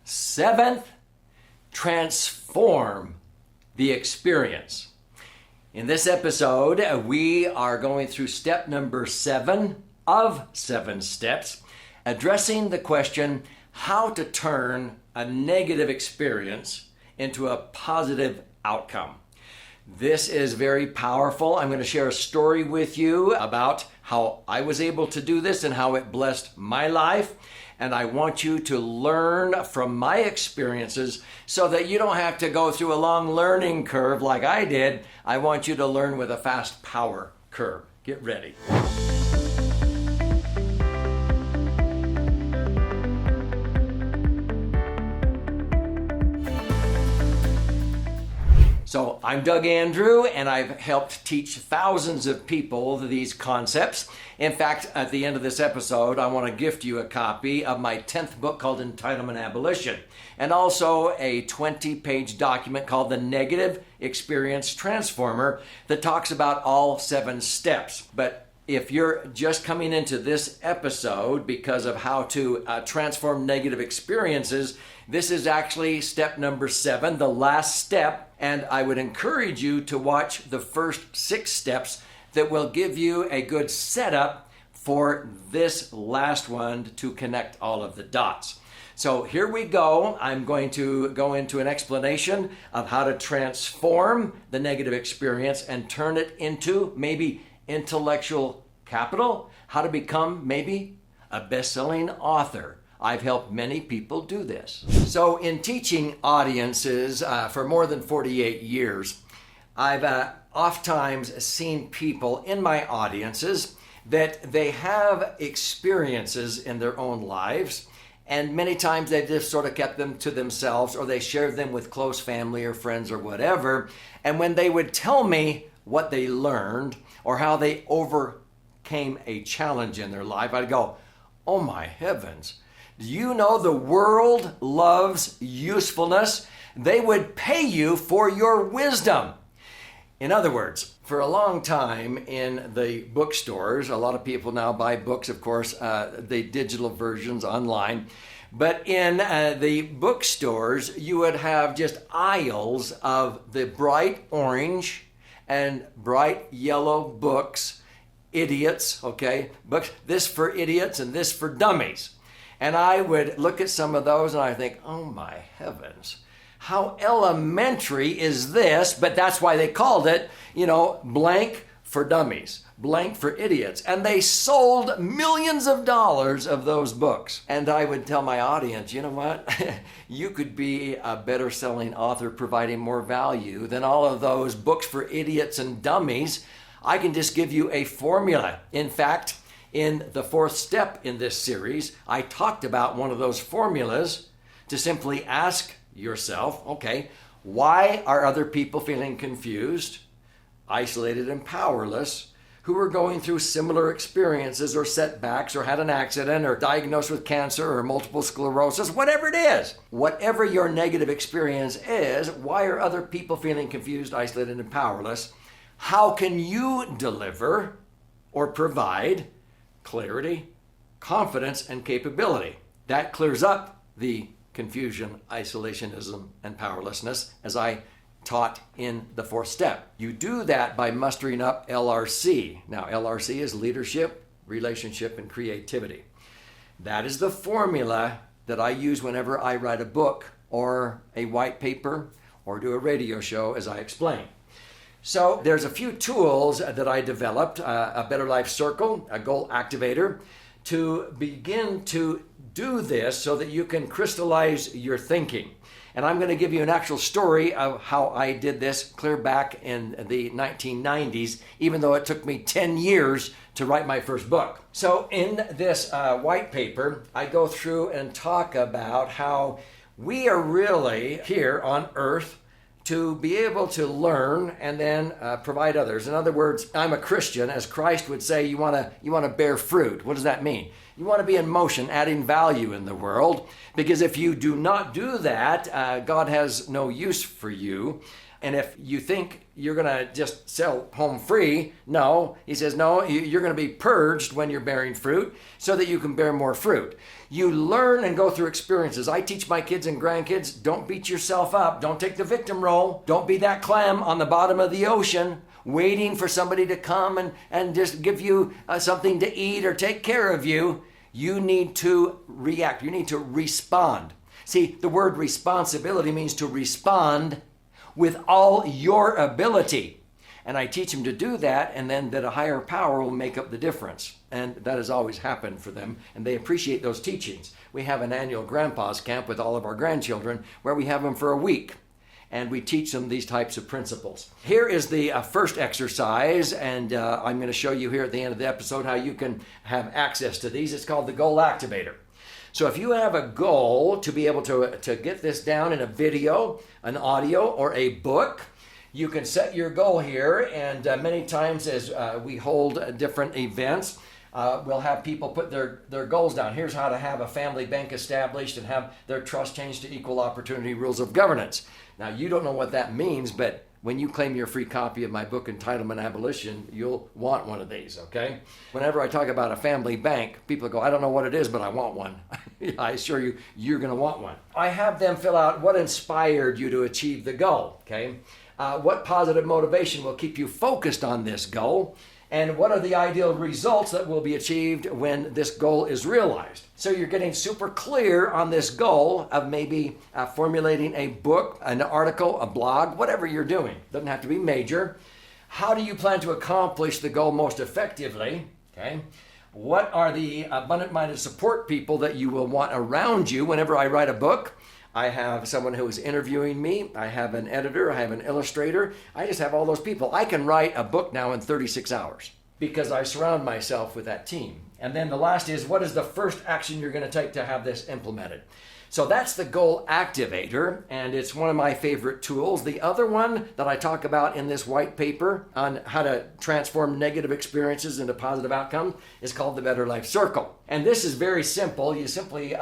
Seventh, transform the experience. In this episode, we are going through step number 7 of 7 steps, addressing the question how to turn a negative experience into a positive outcome. This is very powerful. I'm going to share a story with you about how I was able to do this and how it blessed my life. And I want you to learn from my experiences so that you don't have to go through a long learning curve like I did. I want you to learn with a fast power curve. Get ready. So I'm Doug Andrew, and I've helped teach thousands of people these concepts. In fact, at the end of this episode, I want to gift you a copy of my 10th book called Entitlement, Abolition, and also a 20-page document called The Negative Experience Transformer that talks about all 7 steps. But if you're just coming into this episode because of how to transform negative experiences, this is actually step number 7, the last step, and I would encourage you to watch the first 6 steps that will give you a good setup for this last one to connect all of the dots. So here we go. I'm going to go into an explanation of how to transform the negative experience and turn it into maybe intellectual capital, how to become maybe a best-selling author. I've helped many people do this. So in teaching audiences for more than 48 years, I've oftentimes seen people in my audiences that they have experiences in their own lives, and many times they've just sort of kept them to themselves, or they shared them with close family or friends or whatever. And when they would tell me what they learned or how they overcame a challenge in their life, I'd go, oh my heavens. Do you know the world loves usefulness? They would pay you for your wisdom. In other words, for a long time in the bookstores, a lot of people now buy books, of course, the digital versions online. But in the bookstores, you would have just aisles of the bright orange and bright yellow books, idiots, okay? Books, this for idiots and this for dummies. And I would look at some of those and I think, oh my heavens, how elementary is this? But that's why they called it, blank for dummies, blank for idiots. And they sold millions of dollars of those books. And I would tell my audience, you know what? You could be a better selling author providing more value than all of those books for idiots and dummies. I can just give you a formula. In fact, in the 4th step in this series, I talked about one of those formulas to simply ask yourself, okay, why are other people feeling confused, isolated, and powerless who are going through similar experiences or setbacks or had an accident or diagnosed with cancer or multiple sclerosis, whatever it is. Whatever your negative experience is, why are other people feeling confused, isolated, and powerless? How can you deliver or provide clarity, confidence, and capability? That clears up the confusion, isolationism, and powerlessness, as I taught in the 4th step. You do that by mustering up LRC. Now, LRC is leadership, relationship, and creativity. That is the formula that I use whenever I write a book or a white paper or do a radio show, as I explain. So there's a few tools that I developed, a Better Life Circle, a Goal Activator, to begin to do this so that you can crystallize your thinking. And I'm going to give you an actual story of how I did this clear back in the 1990s, even though it took me 10 years to write my first book. So in this white paper, I go through and talk about how we are really here on earth to be able to learn and then provide others. In other words, I'm a Christian. As Christ would say, you want to bear fruit. What does that mean? You want to be in motion, adding value in the world, because if you do not do that, God has no use for you. And if you think you're going to just sell home free, no, he says, no, you're going to be purged when you're bearing fruit so that you can bear more fruit. You learn and go through experiences. I teach my kids and grandkids, don't beat yourself up. Don't take the victim role. Don't be that clam on the bottom of the ocean waiting for somebody to come and just give you something to eat or take care of you. You need to react. You need to respond. See, the word responsibility means to respond with all your ability. And I teach them to do that, and then that a higher power will make up the difference. And that has always happened for them, and they appreciate those teachings. We have an annual grandpa's camp with all of our grandchildren where we have them for a week, and we teach them these types of principles. Here is the first exercise, and I'm going to show you here at the end of the episode how you can have access to these. It's called the Goal Activator. So if you have a goal to be able to get this down in a video, an audio, or a book, you can set your goal here. And many times as we hold different events, we'll have people put their goals down. Here's how to have a family bank established and have their trust changed to equal opportunity rules of governance. Now, you don't know what that means, but when you claim your free copy of my book, Entitlement, Abolition, you'll want one of these, okay? Whenever I talk about a family bank, people go, I don't know what it is, but I want one. I assure you, you're going to want one. I have them fill out what inspired you to achieve the goal, okay? What positive motivation will keep you focused on this goal? And what are the ideal results that will be achieved when this goal is realized? So you're getting super clear on this goal of maybe formulating a book, an article, a blog, whatever you're doing. Doesn't have to be major. How do you plan to accomplish the goal most effectively? Okay. What are the abundant-minded support people that you will want around you whenever I write a book? I have someone who is interviewing me. I have an editor. I have an illustrator. I just have all those people. I can write a book now in 36 hours because I surround myself with that team. And then the last is, what is the first action you're going to take to have this implemented? So that's the Goal Activator, and it's one of my favorite tools. The other one that I talk about in this white paper on how to transform negative experiences into positive outcomes is called the Better Life Circle. And this is very simple. You simply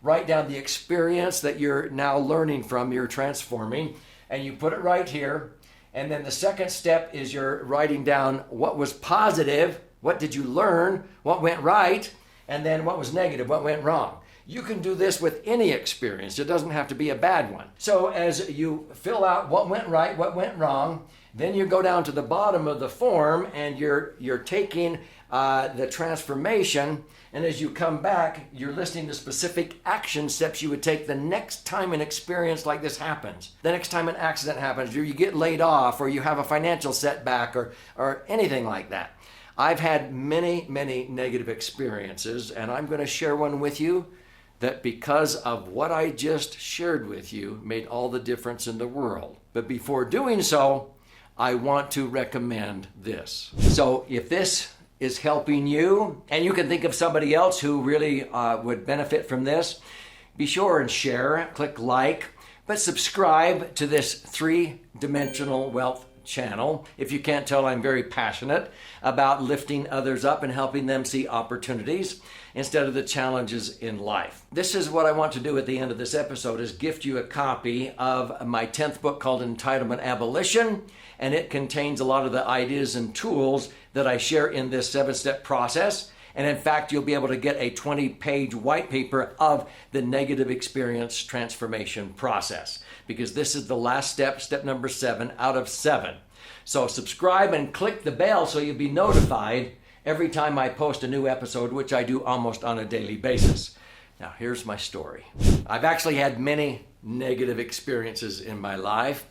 write down the experience that you're now learning from, you're transforming, and you put it right here. And then the second step is you're writing down what was positive, what did you learn, what went right, and then what was negative, what went wrong. You can do this with any experience. It doesn't have to be a bad one. So as you fill out what went right, what went wrong, then you go down to the bottom of the form and you're taking the transformation, and as you come back, you're listing the specific action steps you would take the next time an experience like this happens. The next time an accident happens, or you get laid off, or you have a financial setback, or anything like that. I've had many, many negative experiences, and I'm going to share one with you that because of what I just shared with you made all the difference in the world. But before doing so, I want to recommend this. So if this is helping you, and you can think of somebody else who really would benefit from this, be sure and share, click like, but subscribe to this 3-dimensional wealth channel. If you can't tell, I'm very passionate about lifting others up and helping them see opportunities instead of the challenges in life. This is what I want to do at the end of this episode, is gift you a copy of my 10th book called Entitlement, Abolition, and it contains a lot of the ideas and tools that I share in this 7-step process. And in fact, you'll be able to get a 20-page white paper of the negative experience transformation process, because this is the last step, step number 7 out of 7. So subscribe and click the bell so you'll be notified every time I post a new episode, which I do almost on a daily basis. Now, here's my story. I've actually had many negative experiences in my life,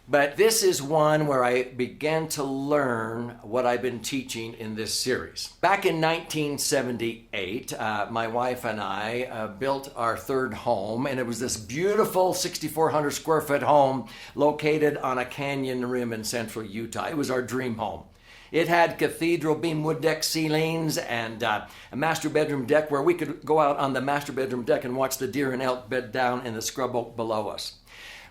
but this is one where I began to learn what I've been teaching in this series. Back in 1978, my wife and I built our third home, and it was this beautiful 6,400 square foot home located on a canyon rim in central Utah. It was our dream home. It had cathedral beam wood deck ceilings and a master bedroom deck where we could go out on the master bedroom deck and watch the deer and elk bed down in the scrub oak below us.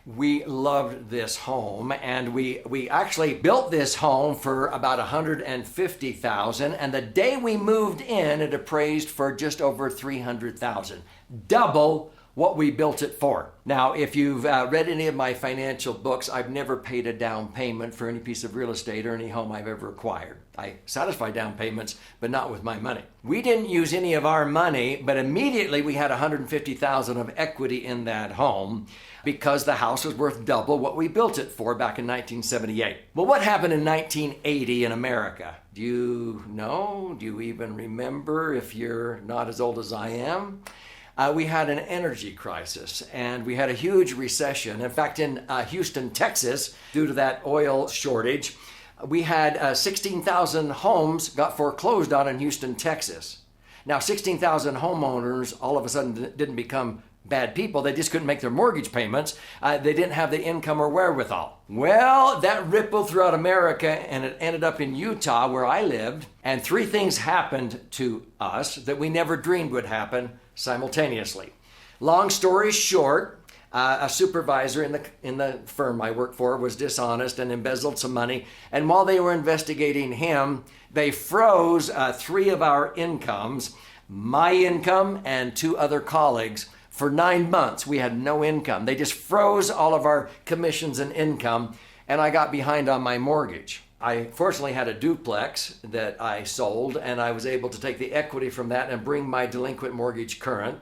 We loved this home, and we actually built this home for about $150,000, and the day we moved in, it appraised for just over $300,000, double what we built it for. Now, if you've read any of my financial books, I've never paid a down payment for any piece of real estate or any home I've ever acquired. I satisfy down payments, but not with my money. We didn't use any of our money, but immediately we had $150,000 of equity in that home because the house was worth double what we built it for back in 1978. Well, what happened in 1980 in America? Do you know? Do you even remember if you're not as old as I am? We had an energy crisis, and we had a huge recession. In fact, in Houston, Texas, due to that oil shortage, we had 16,000 homes got foreclosed on in Houston, Texas. Now, 16,000 homeowners all of a sudden didn't become bad people. They just couldn't make their mortgage payments. They didn't have the income or wherewithal. Well, that rippled throughout America, and it ended up in Utah, where I lived. And three things happened to us that we never dreamed would happen simultaneously. Long story short, a supervisor in the firm I worked for was dishonest and embezzled some money. And while they were investigating him, they froze three of our incomes, my income and two other colleagues. For 9 months, we had no income. They just froze all of our commissions and income, and I got behind on my mortgage. I fortunately had a duplex that I sold, and I was able to take the equity from that and bring my delinquent mortgage current.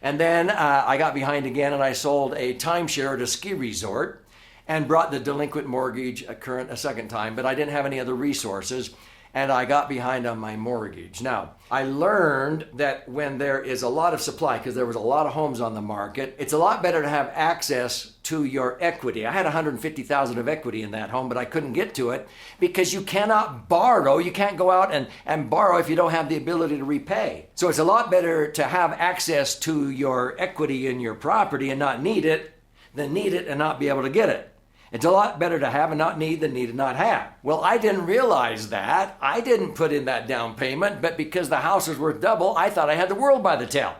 And then I got behind again, and I sold a timeshare at a ski resort and brought the delinquent mortgage current a second time, but I didn't have any other resources, and I got behind on my mortgage. Now, I learned that when there is a lot of supply, because there was a lot of homes on the market, it's a lot better to have access to your equity. I had $150,000 of equity in that home, but I couldn't get to it because you cannot borrow. You can't go out and borrow if you don't have the ability to repay. So it's a lot better to have access to your equity in your property and not need it than need it and not be able to get it. It's a lot better to have and not need than need and not have. Well, I didn't realize that. I didn't put in that down payment, but because the house was worth double, I thought I had the world by the tail.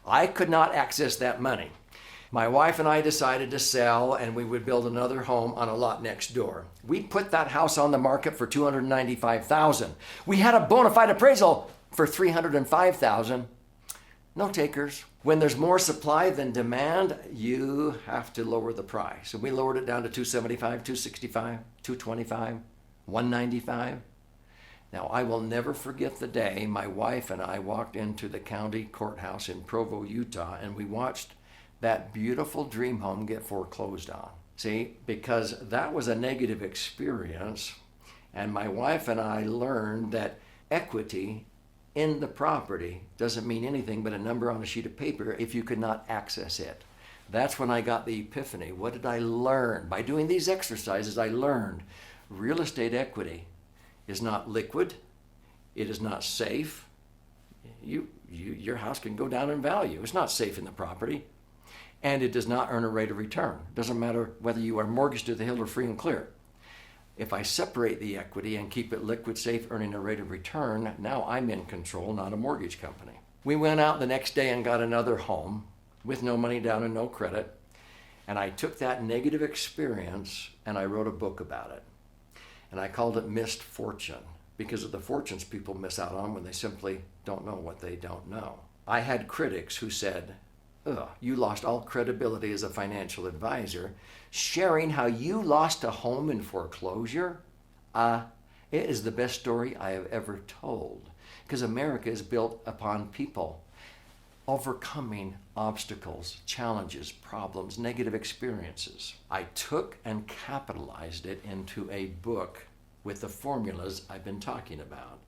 I could not access that money. My wife and I decided to sell, and we would build another home on a lot next door. We put that house on the market for $295,000. We had a bona fide appraisal for $305,000. No takers. When there's more supply than demand, you have to lower the price. And we lowered it down to $275, $265, $225, $195. Now, I will never forget the day my wife and I walked into the county courthouse in Provo, Utah, and we watched that beautiful dream home get foreclosed on. See, because that was a negative experience, and my wife and I learned that equity in the property doesn't mean anything but a number on a sheet of paper if you could not access it. That's when I got the epiphany. What did I learn? By doing these exercises, I learned real estate equity is not liquid. It is not safe. Your house can go down in value. It's not safe in the property. And it does not earn a rate of return. It doesn't matter whether you are mortgaged to the hill or free and clear. If I separate the equity and keep it liquid, safe, earning a rate of return, now I'm in control, not a mortgage company. We went out the next day and got another home with no money down and no credit. And I took that negative experience and I wrote a book about it. And I called it Missed Fortune, because of the fortunes people miss out on when they simply don't know what they don't know. I had critics who said, "Ugh, you lost all credibility as a financial advisor, sharing how you lost a home in foreclosure." It is the best story I have ever told, because America is built upon people overcoming obstacles, challenges, problems, negative experiences. I took and capitalized it into a book with the formulas I've been talking about,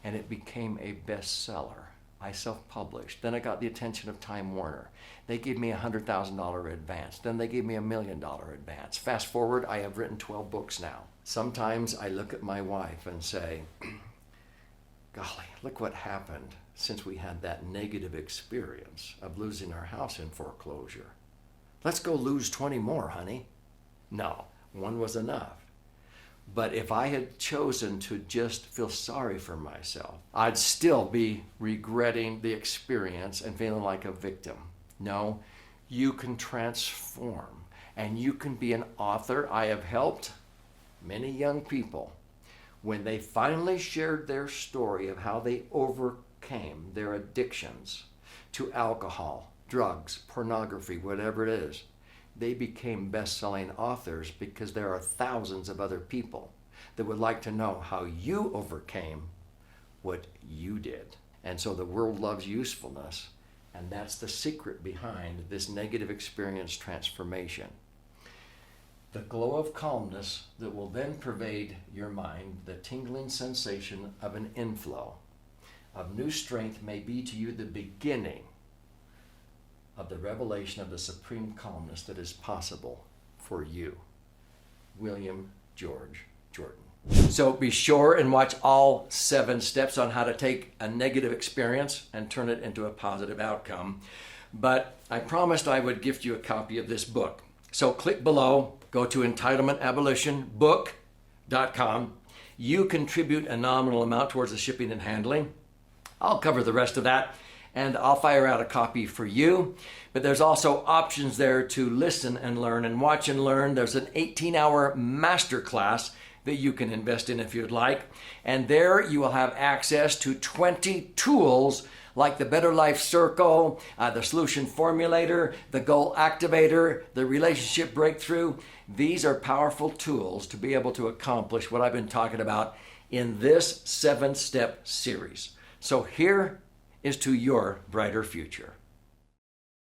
and it became a bestseller. I self-published. Then I got the attention of Time Warner. They gave me a $100,000 advance. Then they gave me a $1 million advance. Fast forward, I have written 12 books now. Sometimes I look at my wife and say, golly, look what happened since we had that negative experience of losing our house in foreclosure. Let's go lose 20 more, honey. No, one was enough. But if I had chosen to just feel sorry for myself, I'd still be regretting the experience and feeling like a victim. No, you can transform. and you can be an author. I have helped many young people when they finally shared their story of how they overcame their addictions to alcohol, drugs, pornography, whatever it is. They became best-selling authors because there are thousands of other people that would like to know how you overcame what you did. And so the world loves usefulness, and that's the secret behind this negative experience transformation. The glow of calmness that will then pervade your mind, the tingling sensation of an inflow of new strength may be to you the beginning of the revelation of the supreme calmness that is possible for you. William George Jordan. So be sure and watch all 7 steps on how to take a negative experience and turn it into a positive outcome. But I promised I would gift you a copy of this book. So click below, go to entitlementabolitionbook.com. You contribute a nominal amount towards the shipping and handling. I'll cover the rest of that, and I'll fire out a copy for you. But there's also options there to listen and learn and watch and learn. There's an 18-hour masterclass that you can invest in if you'd like. And there you will have access to 20 tools like the Better Life Circle, the Solution Formulator, the Goal Activator, the Relationship Breakthrough. These are powerful tools to be able to accomplish what I've been talking about in this 7-step series. So here is to your brighter future.